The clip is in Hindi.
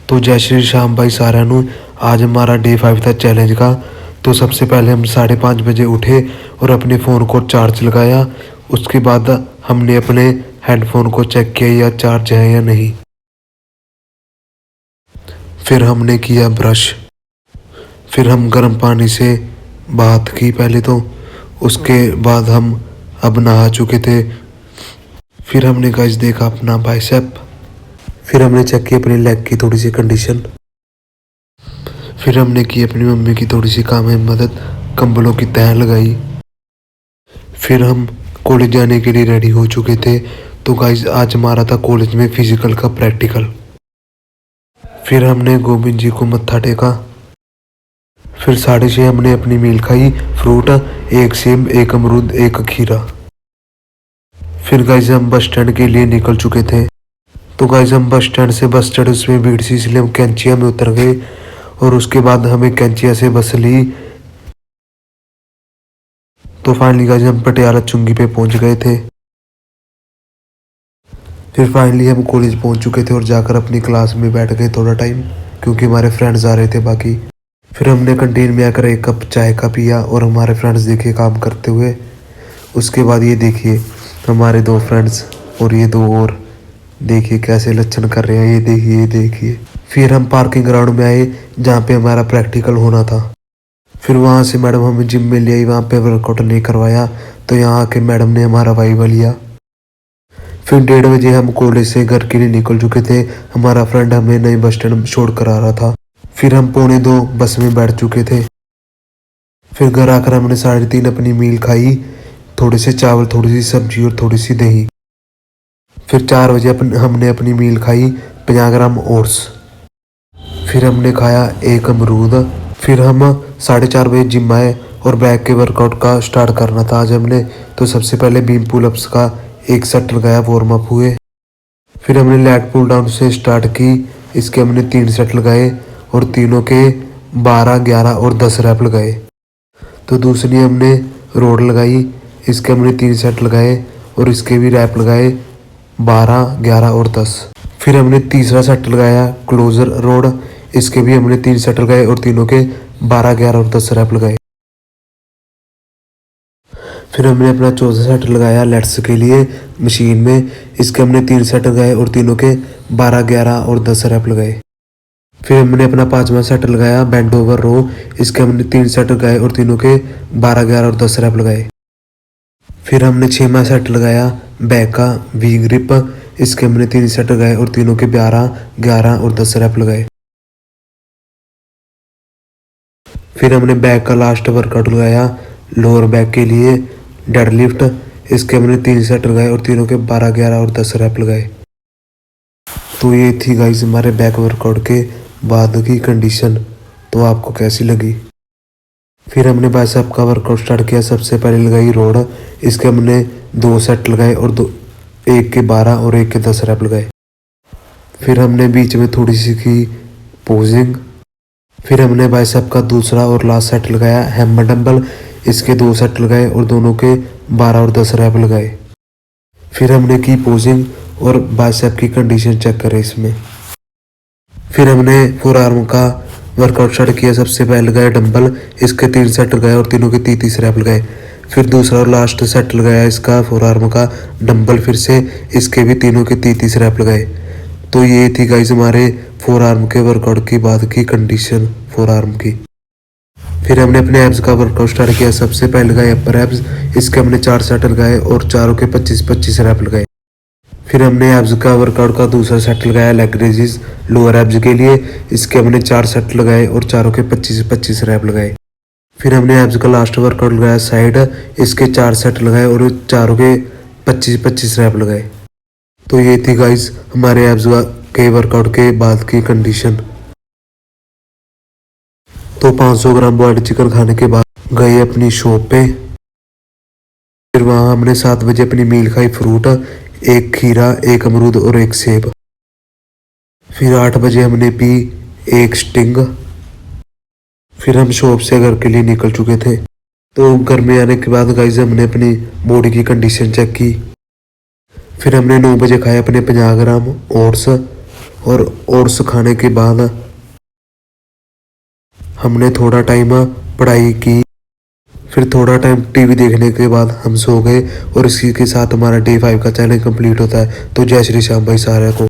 तो जय श्री श्याम भाई साਰਿਆਂ ਨੂੰ। आज हमारा डे 5 था चैलेंज का। तो सबसे पहले हम 5:30 बजे उठे और अपने फ़ोन को चार्ज लगाया। उसके बाद हमने अपने हेडफोन को चेक किया या चार्ज है या नहीं। फिर हमने किया ब्रश। फिर हम गर्म पानी से बात की पहले तो। उसके बाद हम अब नहा चुके थे। फिर हमने गाइस देखा अपना बाइसेप। फिर हमने चेक की अपनी लेग की थोड़ी सी कंडीशन। फिर हमने की अपनी मम्मी की थोड़ी सी काम में मदद, कंबलों की तह लगाई। फिर हम कॉलेज जाने के लिए रेडी हो चुके थे। तो गाइस आज हमारा था कॉलेज में फिजिकल का प्रैक्टिकल। फिर हमने गोविंद जी को मत्था टेका। फिर 6:30 हमने अपनी मील खाई, फ्रूट, एक सेब, एक अमरूद, एक खीरा। फिर गाइस हम बस स्टैंड के लिए निकल चुके थे। तो गाइस हम बस स्टैंड से बस चढ़े, उसमें भीड़ सी इसलिए हम कैंचिया में उतर गए और उसके बाद हमें कैंचिया से बस ली। तो फाइनली गाइस हम पटियाला चुंगी पे पहुंच गए थे। फिर फाइनली हम कॉलेज पहुंच चुके थे और जाकर अपनी क्लास में बैठ गए थोड़ा टाइम, क्योंकि हमारे फ्रेंड्स आ रहे थे बाकी। फिर हमने कैंटीन में आकर एक कप चाय का पिया और हमारे फ्रेंड्स देखे काम करते हुए। उसके बाद ये देखिए हमारे 2 फ्रेंड्स और ये 2 और देखिए कैसे लक्षण कर रहे हैं, ये देखिए ये देखिए। फिर हम पार्किंग ग्राउंड में आए जहाँ पे हमारा प्रैक्टिकल होना था। फिर वहाँ से मैडम हमें जिम में ले आई, वहाँ पे वर्कआउट नहीं करवाया। तो यहाँ आके मैडम ने हमारा वाइवा लिया। फिर 1:30 बजे हम कॉलेज से घर के लिए निकल चुके थे। हमारा फ्रेंड हमें नई बस स्टैंड छोड़ कर आ रहा था। फिर हम 1:45 बस में बैठ चुके थे। फिर घर आकर हमने 3:30 अपनी मील खाई, थोड़े से चावल, थोड़ी सी सब्जी और थोड़ी सी दही। फिर 4 बजे हमने अपनी मील खाई, 50 ग्राम ओट्स। फिर हमने खाया एक अमरूद। फिर हम 4:30 बजे जिम आए और बैक के वर्कआउट का स्टार्ट करना था आज हमने। तो सबसे पहले बीम पुलअप्स का एक सेट लगाया, वार्म अप हुए। फिर हमने लैट पुल डाउन से स्टार्ट की। इसके हमने 3 सेट लगाए और तीनों के 12, 11 और 10 रैप लगाए। तो दूसरी हमने रोड लगाई। इसके हमने 3 सेट लगाए और इसके भी रैप लगाए 12, 11 और 10। फिर हमने तीसरा सेट लगाया क्लोजर रोड। इसके भी हमने 3 सेट लगाए और तीनों के 12, 11 और 10 रैप लगाए। फिर हमने अपना चौथा सेट लगाया लेट्स के लिए मशीन में। इसके हमने 3 सेट लगाए और तीनों के 12, 11 और 10 रैप लगाए। फिर हमने अपना 5वां सेट लगाया बेंड ओवर रो। इसके हमने 3 सेट लगाए और तीनों के 12, 11 और 10 रैप लगाए। फिर हमने 6वां सेट लगाया बैक का वी ग्रिप। इसके हमने 3 सेट लगाए और तीनों के 12, 11 और 10 रैप लगाए। फिर हमने बैक का लास्ट वर्कआउट लगाया लोअर बैक के लिए डेडलिफ्ट। इसके हमने 3 सेट लगाए और तीनों के 12, 11 और 10 रैप लगाए। तो ये थी गाइस हमारे बैक वर्कआउट के बाद की कंडीशन। तो आपको कैसी लगी? फिर हमने बाइसेप का वर्कआउट स्टार्ट किया। सबसे पहले लगाई रोड। इसके हमने 2 सेट लगाए और एक के 12 और एक के 10 रैप लगाए। फिर हमने बीच में थोड़ी सी की पोजिंग। फिर हमने बाइसेप का दूसरा और लास्ट सेट लगाया हैमर डंबल। इसके 2 सेट लगाए और दोनों के 12 और 10 रैप लगाए। फिर हमने की पोजिंग और बाइसेप की कंडीशन चेक करें इसमें। फिर हमने फोर आर्म का वर्कआउट स्टार्ट किया। सबसे पहले लगाया डंबल। इसके 3 सेट लगाए और तीनों के 30 रैप लगाए। फिर दूसरा और लास्ट सेट लगाया इसका फोर आर्म का डंबल फिर से। इसके भी तीनों के 30 रैप लगाए। तो ये थी गाइस हमारे फोर आर्म के वर्कआउट की बाद की कंडीशन फोर आर्म की। फिर हमने अपने एब्स का वर्कआउट स्टार्ट किया। सबसे पहले लगाए अपर एब्स। इसके हमने 4 सेट लगाए और चारों के 25-25 रैप लगाए। फिर हमने एब्स का वर्कआउट का दूसरा सेट लगाया लेग रेजिस लोअर एब्स के लिए। इसके हमने 4 सेट लगाए और चारों के 25-25 रैप लगाए। फिर हमने एब्स का लास्ट वर्कआउट लगाया साइड। इसके 4 सेट लगाए और चारों के 25-25 रैप लगाए। तो ये थी गाइस हमारे एब्स के वर्कआउट के बाद की कंडीशन। तो 500 ग्राम बॉइल्ड चिकन खाने के बाद गए अपनी शॉप पे। फिर वहाँ हमने 7 बजे अपनी मील खाई, फ्रूट, एक खीरा, एक अमरूद और एक सेब। फिर 8 बजे हमने पी एक स्टिंग। फिर हम शॉप से घर के लिए निकल चुके थे। तो घर में आने के बाद गाइस हमने अपनी बॉडी की कंडीशन चेक की। फिर हमने 9 बजे खाए अपने 50 ग्राम ओट्स और ओट्स खाने के बाद हमने थोड़ा टाइम पढ़ाई की। फिर थोड़ा टाइम टीवी देखने के बाद हम सो गए और इसी के साथ हमारा डे 5 का चैलेंज कंप्लीट होता है। तो जय श्री श्याम भाई सारे को।